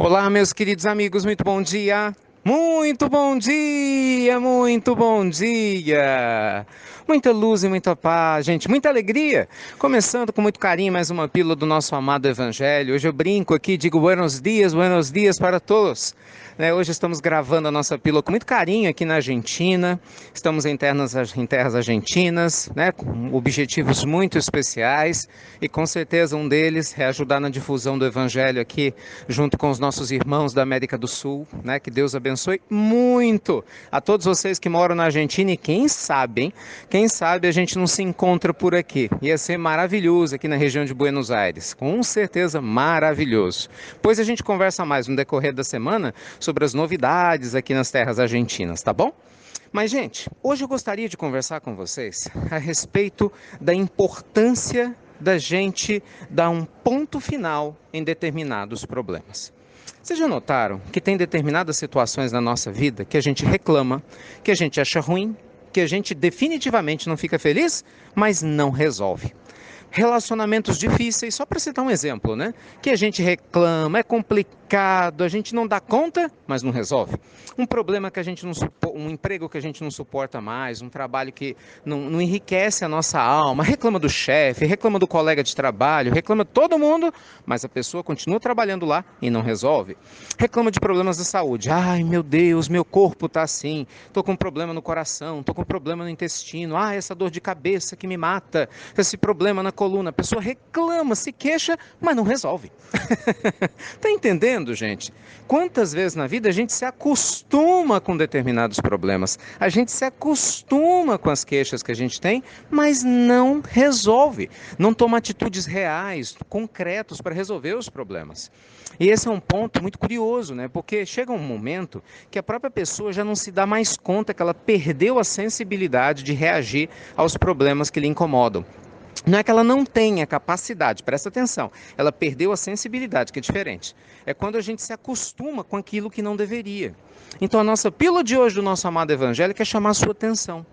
Olá, meus queridos amigos, muito bom dia! Muito bom dia, muito bom dia! Muita luz e muita paz, gente, muita alegria! Começando com muito carinho mais uma pílula do nosso amado Evangelho. Hoje eu brinco aqui, digo buenos dias para todos. Hoje estamos gravando a nossa pílula com muito carinho aqui na Argentina. Estamos em terras argentinas, né, com objetivos muito especiais e com certeza um deles é ajudar na difusão do Evangelho aqui junto com os nossos irmãos da América do Sul, né? Que Deus abençoe muito a todos vocês que moram na Argentina e quem sabe, hein? Quem sabe a gente não se encontra por aqui. Ia ser maravilhoso aqui na região de Buenos Aires, com certeza maravilhoso. Pois a gente conversa mais no decorrer da semana sobre as novidades aqui nas terras argentinas, tá bom? Mas, gente, hoje eu gostaria de conversar com vocês a respeito da importância da gente dar um ponto final em determinados problemas. Vocês já notaram que tem determinadas situações na nossa vida que a gente reclama, que a gente acha ruim, que a gente definitivamente não fica feliz, mas não resolve? Relacionamentos difíceis, só para citar um exemplo, né? Que a gente reclama, é complicado, a gente não dá conta, mas não resolve. Um problema que a gente não suporta, um emprego que a gente não suporta mais, um trabalho que não enriquece a nossa alma, reclama do chefe, reclama do colega de trabalho, reclama de todo mundo, mas a pessoa continua trabalhando lá e não resolve. Reclama de problemas da saúde. Ai, meu Deus, meu corpo está assim, estou com um problema no coração, estou com um problema no intestino, essa dor de cabeça que me mata, esse problema na coluna. A pessoa reclama, se queixa, mas não resolve. Tá entendendo, gente? Quantas vezes na vida a gente se acostuma com determinados problemas, a gente se acostuma com as queixas que a gente tem, mas não resolve, não toma atitudes reais, concretos para resolver os problemas. E esse é um ponto muito curioso, né? Porque chega um momento que a própria pessoa já não se dá mais conta que ela perdeu a sensibilidade de reagir aos problemas que lhe incomodam. Não é que ela não tenha capacidade, presta atenção, ela perdeu a sensibilidade, que é diferente. É quando a gente se acostuma com aquilo que não deveria. Então a nossa pílula de hoje do nosso amado Evangelho quer chamar a sua atenção.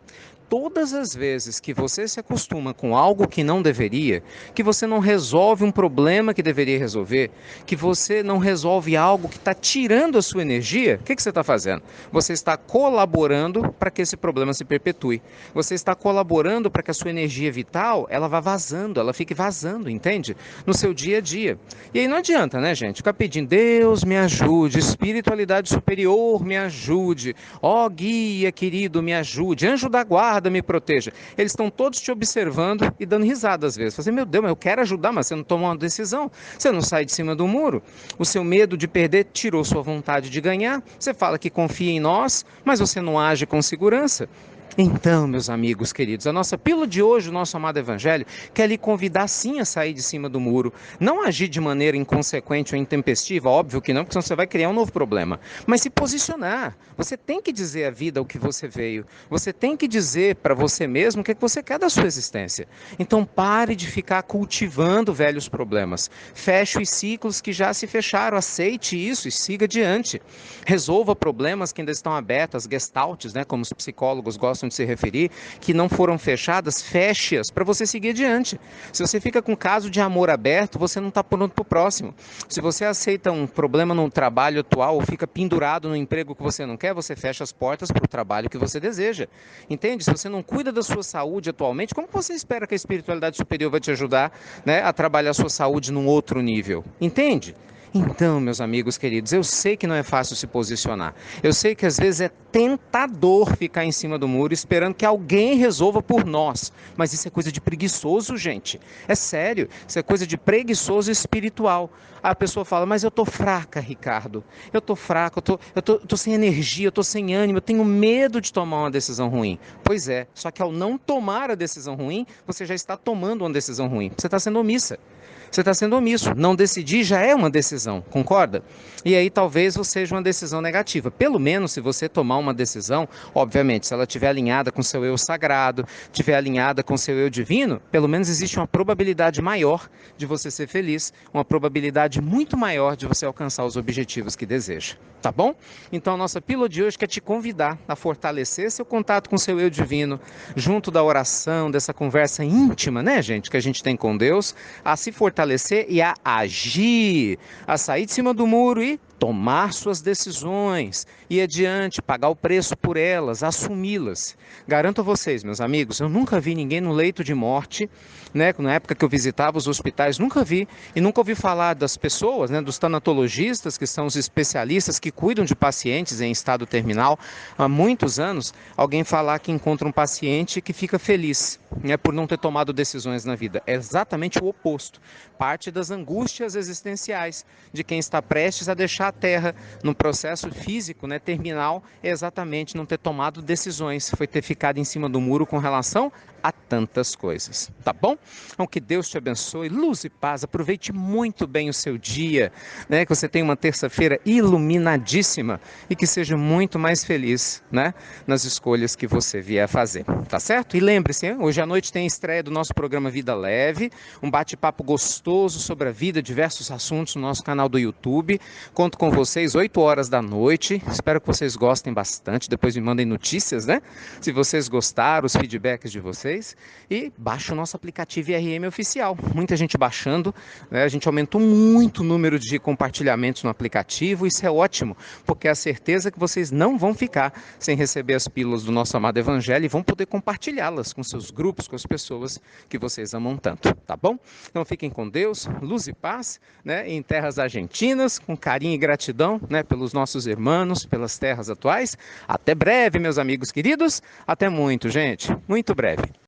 Todas as vezes que você se acostuma com algo que não deveria, que você não resolve um problema que deveria resolver, que você não resolve algo que está tirando a sua energia, o que você está fazendo? Você está colaborando para que esse problema se perpetue. Você está colaborando para que a sua energia vital, ela vá vazando, ela fique vazando, entende? No seu dia a dia. E aí não adianta, né, gente? Ficar pedindo, Deus me ajude, espiritualidade superior me ajude, ó guia querido me ajude, anjo da guarda me proteja. Eles estão todos te observando e dando risada às vezes. Você, meu Deus, mas eu quero ajudar, mas você não toma uma decisão. Você não sai de cima do muro. O seu medo de perder tirou sua vontade de ganhar. Você fala que confia em nós, mas você não age com segurança. Então, meus amigos queridos, a nossa pílula de hoje, o nosso amado Evangelho, quer lhe convidar sim a sair de cima do muro. Não agir de maneira inconsequente ou intempestiva, óbvio que não, porque senão você vai criar um novo problema. Mas se posicionar. Você tem que dizer à vida o que você veio. Você tem que dizer para você mesmo o que você quer da sua existência. Então pare de ficar cultivando velhos problemas. Feche os ciclos que já se fecharam. Aceite isso e siga adiante. Resolva problemas que ainda estão abertos, as gestaltes, né, como os psicólogos gostam de se referir, que não foram fechadas, feche-as para você seguir adiante. Se você fica com caso de amor aberto, você não está pronto para o próximo. Se você aceita um problema no trabalho atual ou fica pendurado no emprego que você não quer, você fecha as portas para o trabalho que você deseja. Entende? Se você não cuida da sua saúde atualmente, como você espera que a espiritualidade superior vai te ajudar, né, a trabalhar a sua saúde num outro nível? Entende? Então, meus amigos queridos, eu sei que não é fácil se posicionar. Eu sei que às vezes é tentador ficar em cima do muro esperando que alguém resolva por nós. Mas isso é coisa de preguiçoso, gente. É sério, isso é coisa de preguiçoso espiritual. A pessoa fala, mas eu tô fraca, Ricardo. Eu tô fraco, eu tô sem energia, eu tô sem ânimo, eu tenho medo de tomar uma decisão ruim. Pois é, só que ao não tomar a decisão ruim, você já está tomando uma decisão ruim. Você está sendo omissa. Você está sendo omisso. Não decidir já é uma decisão, concorda? E aí talvez seja uma decisão negativa. Pelo menos se você tomar uma decisão, obviamente, se ela estiver alinhada com seu eu sagrado, estiver alinhada com seu eu divino, pelo menos existe uma probabilidade maior de você ser feliz, uma probabilidade muito maior de você alcançar os objetivos que deseja. Tá bom? Então a nossa pílula de hoje quer te convidar a fortalecer seu contato com seu eu divino, junto da oração, dessa conversa íntima, né, gente, que a gente tem com Deus, a se fortalecer e a agir, a sair de cima do muro e tomar suas decisões, ir adiante, pagar o preço por elas, assumi-las. Garanto a vocês, meus amigos, eu nunca vi ninguém no leito de morte, né, na época que eu visitava os hospitais, nunca vi, e nunca ouvi falar das pessoas, né, dos tanatologistas, que são os especialistas que cuidam de pacientes em estado terminal há muitos anos, alguém falar que encontra um paciente que fica feliz, né, por não ter tomado decisões na vida. É exatamente o oposto. Parte das angústias existenciais de quem está prestes a deixar a Terra no processo físico, né, terminal, é exatamente não ter tomado decisões, foi ter ficado em cima do muro com relação a tantas coisas, tá bom? Então que Deus te abençoe, luz e paz, aproveite muito bem o seu dia, né, que você tenha uma terça-feira iluminadíssima e que seja muito mais feliz, né, nas escolhas que você vier a fazer, tá certo? E lembre-se, hein, hoje à noite tem a estreia do nosso programa Vida Leve, um bate-papo gostoso sobre a vida, diversos assuntos no nosso canal do YouTube. Conto com vocês 8 horas da noite. Espero que vocês gostem bastante. Depois me mandem notícias, né? Se vocês gostaram, os feedbacks de vocês. E baixa o nosso aplicativo IRM oficial. Muita gente baixando, né? A gente aumentou muito o número de compartilhamentos no aplicativo. Isso é ótimo, porque é a certeza que vocês não vão ficar sem receber as pílulas do nosso amado Evangelho e vão poder compartilhá-las com seus grupos, com as pessoas que vocês amam tanto, tá bom? Então fiquem com Deus, luz e paz, né? Em terras argentinas, com carinho e gratidão, né? Pelos nossos irmãos, pelas terras atuais. Até breve, meus amigos queridos. Até muito, gente. Muito breve.